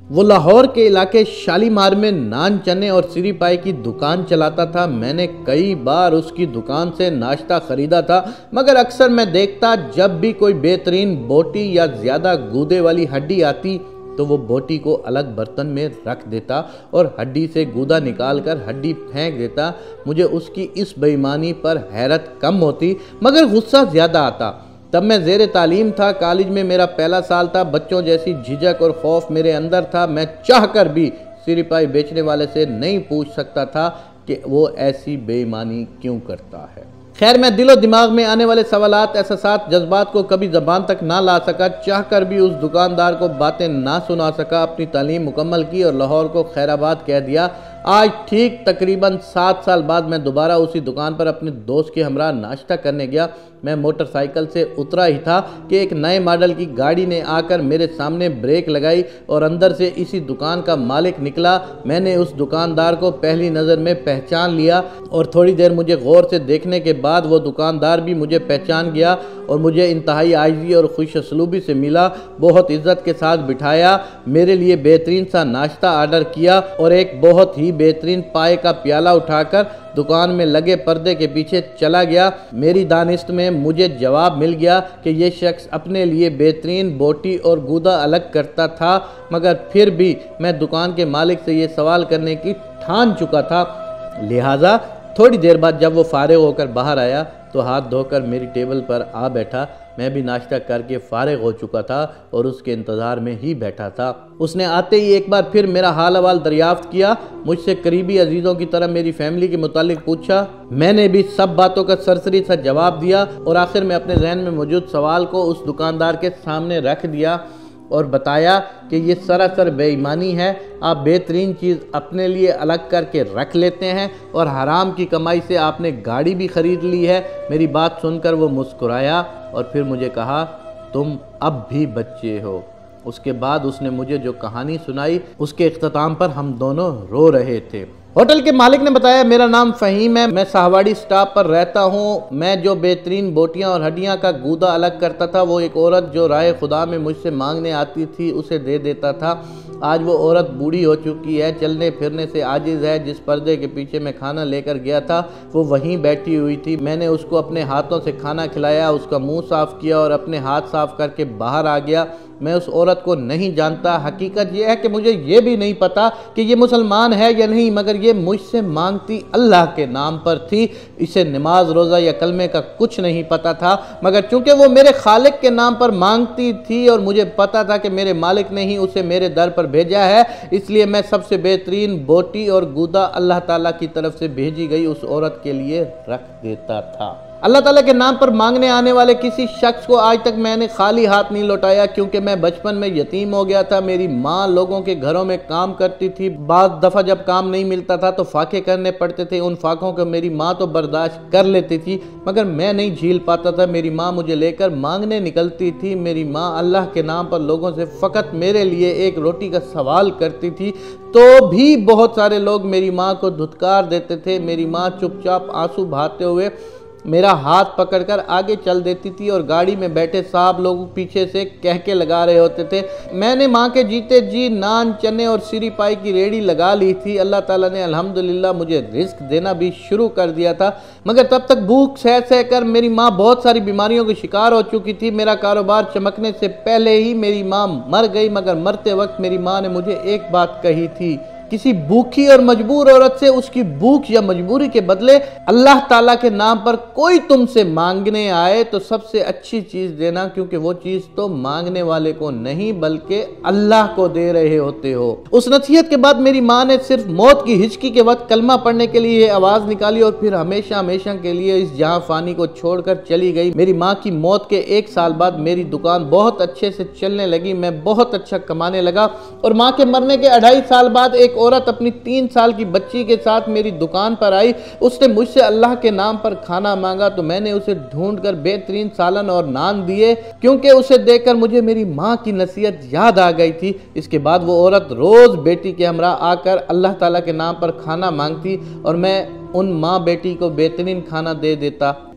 وہ لاہور کے علاقے شالیمار میں نان چنے اور سری پائی کی دکان چلاتا تھا۔ میں نے کئی بار اس کی دکان سے ناشتہ خریدا تھا، مگر اکثر میں دیکھتا جب بھی کوئی بہترین بوٹی یا زیادہ گودے والی ہڈی آتی تو وہ بوٹی کو الگ برتن میں رکھ دیتا اور ہڈی سے گودا نکال کر ہڈی پھینک دیتا۔ مجھے اس کی اس بے ایمانی پر حیرت کم ہوتی مگر غصہ زیادہ آتا۔ تب میں زیر تعلیم تھا، کالج میں میرا پہلا سال تھا، بچوں جیسی جھجک اور خوف میرے اندر تھا۔ میں چاہ کر بھی سری پائی بیچنے والے سے نہیں پوچھ سکتا تھا کہ وہ ایسی بے ایمانی کیوں کرتا ہے۔ خیر، میں دل و دماغ میں آنے والے سوالات، احساسات، جذبات کو کبھی زبان تک نہ لا سکا، چاہ کر بھی اس دکاندار کو باتیں نہ سنا سکا۔ اپنی تعلیم مکمل کی اور لاہور کو خیر آباد کہہ دیا۔ آج ٹھیک تقریباً 7 سال بعد میں دوبارہ اسی دکان پر اپنے دوست کے ہمراہ ناشتہ کرنے گیا۔ میں موٹر سائیکل سے اترا ہی تھا کہ ایک نئے ماڈل کی گاڑی نے آ کر میرے سامنے بریک لگائی اور اندر سے اسی دکان کا مالک نکلا۔ میں نے اس دکاندار کو پہلی نظر میں پہچان لیا اور تھوڑی دیر مجھے غور سے دیکھنے کے بعد وہ دکاندار بھی مجھے پہچان گیا اور مجھے انتہائی عاجزی اور خوش اسلوبی سے ملا، بہت عزت کے ساتھ بٹھایا، میرے لیے بہترین سا ناشتہ آرڈر کیا اور ایک بہت ہی بہترین پائے کا پیالہ اٹھا کر دکان میں لگے پردے کے پیچھے چلا گیا۔ میری دانست میں مجھے جواب مل گیا کہ یہ شخص اپنے لیے بہترین بوٹی اور گودا الگ کرتا تھا، مگر پھر بھی میں دکان کے مالک سے یہ سوال کرنے کی ٹھان چکا تھا۔ لہٰذا تھوڑی دیر بعد جب وہ فارغ ہو کر باہر آیا تو ہاتھ دھو کر میری ٹیبل پر آ بیٹھا۔ میں بھی ناشتہ کر کے فارغ ہو چکا تھا اور اس کے انتظار میں ہی بیٹھا تھا۔ اس نے آتے ہی ایک بار پھر میرا حال احوال دریافت کیا، مجھ سے قریبی عزیزوں کی طرح میری فیملی کے متعلق پوچھا۔ میں نے بھی سب باتوں کا سرسری سا جواب دیا اور آخر میں اپنے ذہن میں موجود سوال کو اس دکاندار کے سامنے رکھ دیا اور بتایا کہ یہ سراسر بے ایمانی ہے۔ آپ بہترین چیز اپنے لیے الگ کر کے رکھ لیتے ہیں اور حرام کی کمائی سے آپ نے گاڑی بھی خرید لی ہے۔ میری بات سن کر وہ مسکرایا اور پھر مجھے کہا، تم اب بھی بچے ہو۔ اس کے بعد اس نے مجھے جو کہانی سنائی اس کے اختتام پر ہم دونوں رو رہے تھے۔ ہوٹل کے مالک نے بتایا، میرا نام فہیم ہے، میں ساہواڑی سٹاپ پر رہتا ہوں۔ میں جو بہترین بوٹیاں اور ہڈیاں کا گودا الگ کرتا تھا وہ ایک عورت جو رائے خدا میں مجھ سے مانگنے آتی تھی اسے دے دیتا تھا۔ آج وہ عورت بوڑھی ہو چکی ہے، چلنے پھرنے سے عاجز ہے۔ جس پردے کے پیچھے میں کھانا لے کر گیا تھا وہ وہیں بیٹھی ہوئی تھی۔ میں نے اس کو اپنے ہاتھوں سے کھانا کھلایا، اس کا منہ صاف کیا اور اپنے ہاتھ صاف کر کے باہر آ گیا۔ میں اس عورت کو نہیں جانتا، حقیقت یہ ہے کہ مجھے یہ بھی نہیں پتا کہ یہ مسلمان ہے یا نہیں، مگر یہ مجھ سے مانگتی اللہ کے نام پر تھی۔ اسے نماز روزہ یا کلمے کا کچھ نہیں پتا تھا، مگر چونکہ وہ میرے خالق کے نام پر مانگتی تھی اور مجھے پتا تھا کہ میرے مالک نے ہی اسے میرے در پر بھیجا ہے، اس لیے میں سب سے بہترین بوٹی اور گودا اللہ تعالیٰ کی طرف سے بھیجی گئی اس عورت کے لیے رکھ دیتا تھا۔ اللہ تعالیٰ کے نام پر مانگنے آنے والے کسی شخص کو آج تک میں نے خالی ہاتھ نہیں لوٹایا، کیونکہ میں بچپن میں یتیم ہو گیا تھا۔ میری ماں لوگوں کے گھروں میں کام کرتی تھی، بعض دفعہ جب کام نہیں ملتا تھا تو فاقے کرنے پڑتے تھے۔ ان فاقوں کو میری ماں تو برداشت کر لیتی تھی مگر میں نہیں جھیل پاتا تھا۔ میری ماں مجھے لے کر مانگنے نکلتی تھی۔ میری ماں اللہ کے نام پر لوگوں سے فقط میرے لیے ایک روٹی کا سوال کرتی تھی تو بھی بہت سارے لوگ میری ماں کو دھتکار دیتے تھے۔ میری ماں چپ چاپ آنسو بہاتے ہوئے میرا ہاتھ پکڑ کر آگے چل دیتی تھی اور گاڑی میں بیٹھے صاحب لوگ پیچھے سے کہکے لگا رہے ہوتے تھے۔ میں نے ماں کے جیتے جی نان چنے اور سری پائی کی ریڑھی لگا لی تھی۔ اللہ تعالیٰ نے الحمدللہ مجھے رزق دینا بھی شروع کر دیا تھا، مگر تب تک بھوک سہ سہ کر میری ماں بہت ساری بیماریوں کا شکار ہو چکی تھی۔ میرا کاروبار چمکنے سے پہلے ہی میری ماں مر گئی، مگر مرتے وقت میری ماں نے مجھے ایک بات کہی تھی، کسی بھوکی اور مجبور عورت سے اس کی بھوک یا مجبوری کے بدلے اللہ تعالیٰ کے نام پر کوئی تم سے مانگنے آئے تو سب سے اچھی چیز دینا، کیونکہ وہ چیز تو مانگنے والے کو نہیں بلکہ اللہ کو دے رہے ہوتے ہو۔ اس نصیحت کے بعد میری ماں نے صرف موت کی ہچکی کے وقت کلمہ پڑھنے کے لیے آواز نکالی اور پھر ہمیشہ ہمیشہ کے لیے اس جہاں فانی کو چھوڑ کر چلی گئی۔ میری ماں کی موت کے 1 سال بعد میری دکان بہت اچھے سے چلنے لگی، میں بہت اچھا کمانے لگا اور ماں کے مرنے کے 2.5 سال بعد ایک عورت اپنی 3 سال کی بچی کے ساتھ میری دکان پر آئی۔ اس نے مجھ سے اللہ کے نام پر کھانا مانگا تو میں نے اسے ڈھونڈ کر بہترین سالن اور نان دیے، کیونکہ اسے دیکھ کر مجھے میری ماں کی نصیحت یاد آ گئی تھی۔ اس کے بعد وہ عورت روز بیٹی کے ہمراہ آ کر اللہ تعالیٰ کے نام پر کھانا مانگتی اور میں ان ماں بیٹی کو بہترین کھانا دے دیتا۔